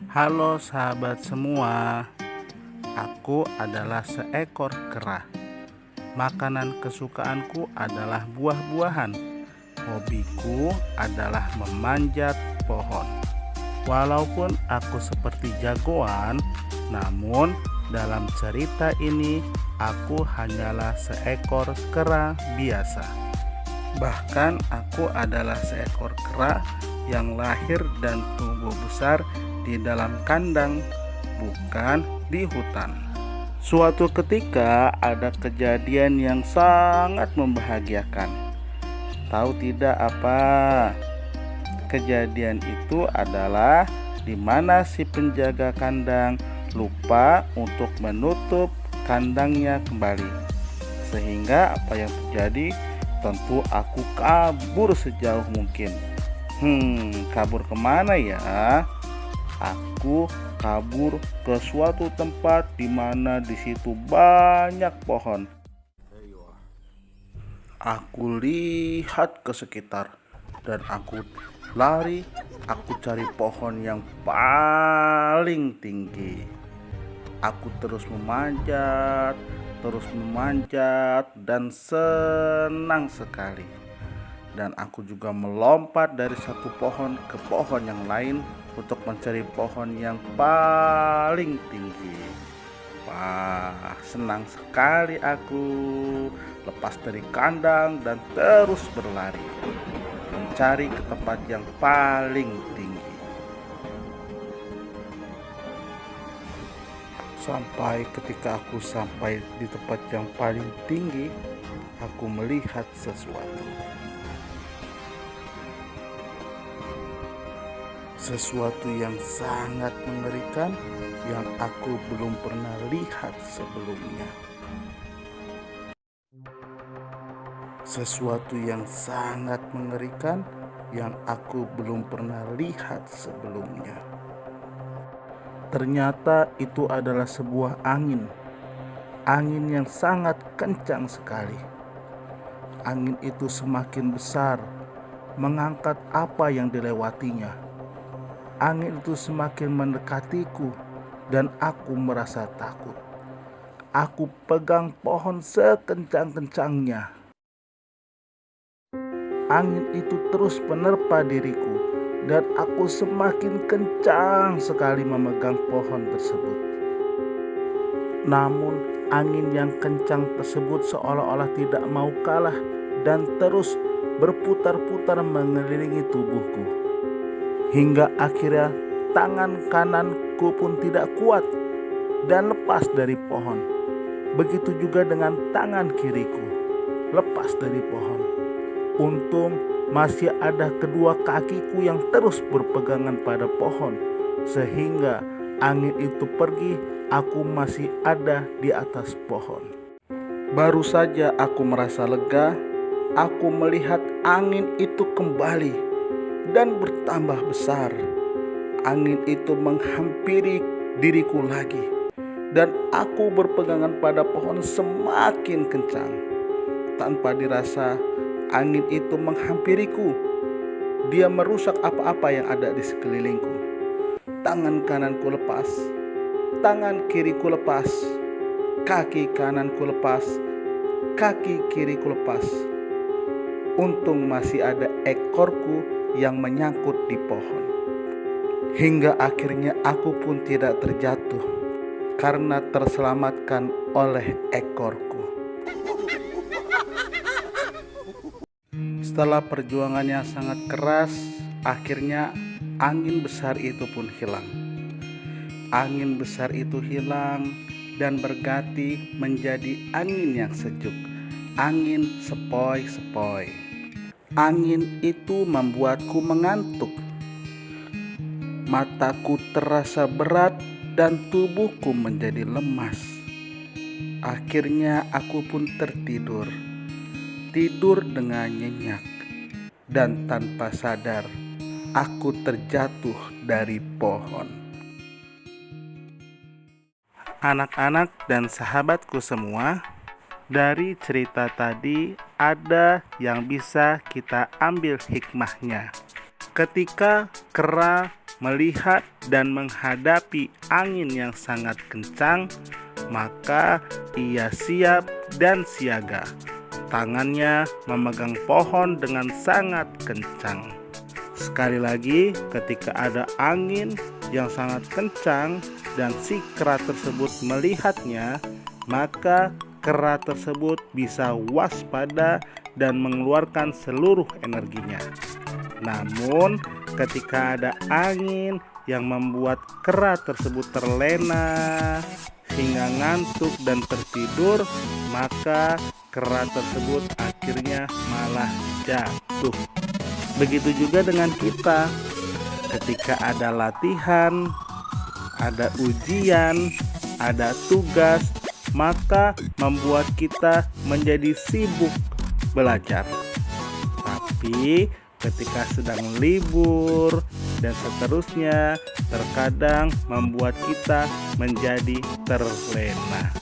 Halo sahabat semua, aku adalah seekor kera. Makanan kesukaanku adalah buah-buahan. Hobiku adalah memanjat pohon. Walaupun aku seperti jagoan, namun dalam cerita ini aku hanyalah seekor kera biasa. Bahkan aku adalah seekor kera yang lahir dan tumbuh besar di dalam kandang, bukan di hutan. Suatu ketika ada kejadian yang sangat membahagiakan. Tahu tidak apa? Kejadian itu adalah di mana si penjaga kandang lupa untuk menutup kandangnya kembali. Sehingga apa yang terjadi? Tentu aku kabur sejauh mungkin. Kabur kemana ya? Aku kabur ke suatu tempat di mana di situ banyak pohon. Aku lihat ke sekitar dan aku lari. Aku cari pohon yang paling tinggi. Aku terus memanjat dan senang sekali. Dan aku juga melompat dari satu pohon ke pohon yang lain untuk mencari pohon yang paling tinggi. Wah, senang sekali aku lepas dari kandang dan terus berlari mencari ke tempat yang paling tinggi. Sampai ketika aku sampai di tempat yang paling tinggi, aku melihat sesuatu. Sesuatu yang sangat mengerikan yang aku belum pernah lihat sebelumnya. Sesuatu yang sangat mengerikan yang aku belum pernah lihat sebelumnya. Ternyata itu adalah sebuah angin. Angin yang sangat kencang sekali. Angin itu semakin besar, mengangkat apa yang dilewatinya. Angin itu semakin mendekatiku dan aku merasa takut. Aku pegang pohon sekencang-kencangnya. Angin itu terus menerpa diriku dan aku semakin kencang sekali memegang pohon tersebut. Namun angin yang kencang tersebut seolah-olah tidak mau kalah dan terus berputar-putar mengelilingi tubuhku. Hingga akhirnya tangan kananku pun tidak kuat dan lepas dari pohon. Begitu juga dengan tangan kiriku, lepas dari pohon. Untung masih ada kedua kakiku yang terus berpegangan pada pohon. Sehingga angin itu pergi, aku masih ada di atas pohon. Baru saja aku merasa lega, aku melihat angin itu kembali dan bertambah besar. Angin itu menghampiri diriku lagi dan aku berpegangan pada pohon semakin kencang. Tanpa dirasa, angin itu menghampiriku. Dia merusak apa-apa yang ada di sekelilingku. Tangan kananku lepas, tangan kiriku lepas, kaki kananku lepas, kaki kiriku lepas. Untung masih ada ekorku yang menyangkut di pohon. Hingga akhirnya aku pun tidak terjatuh karena terselamatkan oleh ekorku. Setelah perjuangan yang sangat keras, akhirnya angin besar itu pun hilang. Angin besar itu hilang dan berganti menjadi angin yang sejuk. Angin sepoi-sepoi. Angin itu membuatku mengantuk. Mataku terasa berat dan tubuhku menjadi lemas. Akhirnya aku pun tertidur. Tidur dengan nyenyak. Dan tanpa sadar, aku terjatuh dari pohon. Anak-anak dan sahabatku semua, dari cerita tadi ada yang bisa kita ambil hikmahnya. Ketika kera melihat dan menghadapi angin yang sangat kencang, maka ia siap dan siaga. Tangannya memegang pohon dengan sangat kencang. Sekali lagi, ketika ada angin yang sangat kencang dan si kera tersebut melihatnya, maka kera tersebut bisa waspada dan mengeluarkan seluruh energinya. Namun, ketika ada angin yang membuat kera tersebut terlena hingga ngantuk dan tertidur, maka kera tersebut akhirnya malah jatuh. Begitu juga dengan kita, ketika ada latihan, ada ujian, ada tugas, maka membuat kita menjadi sibuk belajar. Tapi ketika sedang libur dan seterusnya, terkadang membuat kita menjadi terlena.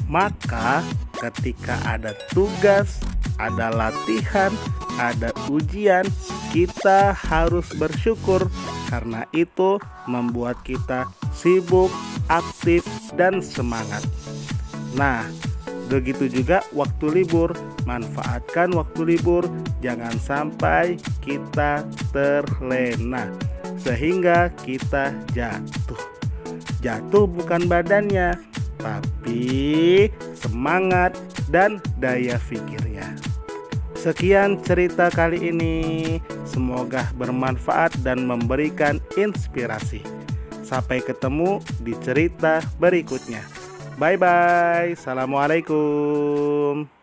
Maka ketika ada tugas, ada latihan, ada ujian, kita harus bersyukur karena itu membuat kita sibuk, aktif, dan semangat. Nah, begitu juga waktu libur. Manfaatkan waktu libur, jangan sampai kita terlena sehingga kita jatuh. Jatuh bukan badannya, tapi semangat dan daya pikirnya. Sekian cerita kali ini, semoga bermanfaat dan memberikan inspirasi. Sampai ketemu di cerita berikutnya. Bye bye. Assalamualaikum.